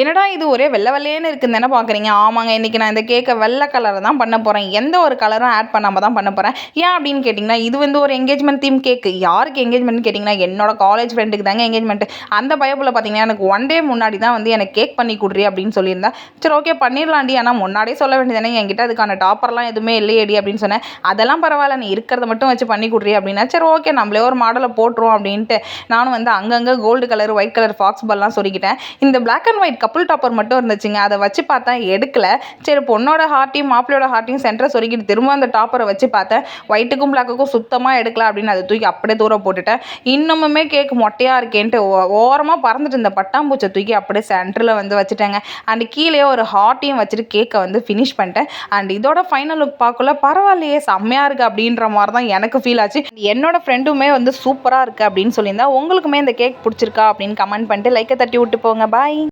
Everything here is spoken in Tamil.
என்னடா இது ஒரே வெள்ளை வெள்ளையேன்னு இருக்குன்னு தானே பார்க்குறீங்க? ஆமாங்க. இன்றைக்கி நான் இந்த கேக்கை வெள்ளை கலரில் தான் பண்ண போகிறேன். எந்த ஒரு கலரும் ஆட் பண்ணாமல் தான் பண்ண போகிறேன். ஏன் அப்படின்னு கேட்டிங்கன்னா, இது வந்து ஒரு என்கேஜ்மெண்ட் தீம் கேக்கு. யாருக்கு என்கேஜ்மெண்ட்னு கேட்டிங்கன்னா, என்னோட காலேஜ் ஃப்ரெண்டுக்கு தாங்க என்கேஜ்மெண்ட்டு. அந்த பயப்புல பார்த்தீங்கன்னா, எனக்கு 1 டே முன்னாடி தான் வந்து எனக்கு கேக் பண்ணி குட்றி அப்படின்னு சொல்லியிருந்தா. சரி ஓகே பண்ணிடலாண்டி. ஆனால் முன்னாடியே சொல்ல வேண்டியதானே, என்கிட்ட அதுக்கான டாப்பர்லாம் எதுவுமே இல்லையேடி அப்படின்னு சொன்னேன். அதெல்லாம் பரவாயில்ல, நீ இருக்கிறத மட்டும் வச்சு பண்ணி குட்றி அப்படின்னா, சரி ஓகே நம்மளே ஒரு மாடலை போட்டுருவோம் அப்படின்ட்டு நானும் வந்து அங்கங்கே gold colour white colour faux பால்லாம் சொருகிட்டேன். இந்த black and white couple topper மட்டும் இருந்துச்சுங்க. அதை வச்சு பார்த்தா எடுக்கல. சரி பொண்ணோட ஹார்ட்டையும் மாப்பிளையோட ஹார்ட்டையும் சென்டரை சொருகிட்டு திரும்ப அந்த டாப்பரை வச்சு பார்த்தேன். ஒயிட்டுக்கும் பிளாக்குக்கும் சுத்தமாக எடுக்கல அப்படின்னு அதை தூக்கி அப்படியே தூரம் போட்டுட்டேன். இன்னமுமே கேக் மொட்டையாக இருக்கேன்ட்டு ஓரமாக பறந்துட்டு இந்த பட்டாம்பூச்சை தூக்கி அப்படியே சென்டரில் வந்து வச்சுட்டேங்க. அண்ட் கீழே ஒரு ஹார்ட்டையும் வச்சுட்டு கேக்கை வந்து ஃபினிஷ் பண்ணிட்டேன். அண்ட் இதோட ஃபைனல் லுக் பார்க்கல பரவாயில்லையே செம்மையாக இருக்குது அப்படின்ற மாதிரி தான் எனக்கு ஃபீல் ஆச்சு. என்னோட ஃப்ரெண்டுமே வந்து சூப்பராக இருக்குது அப்படின்னு சொல்லியிருந்தா. உங்களுக்குமே இந்த கேக் பிடிச்சிருக்கா அப்படின்னு கமெண்ட் பண்ணிட்டு லைக்கை தட்டி விட்டு போங்க. பாய்.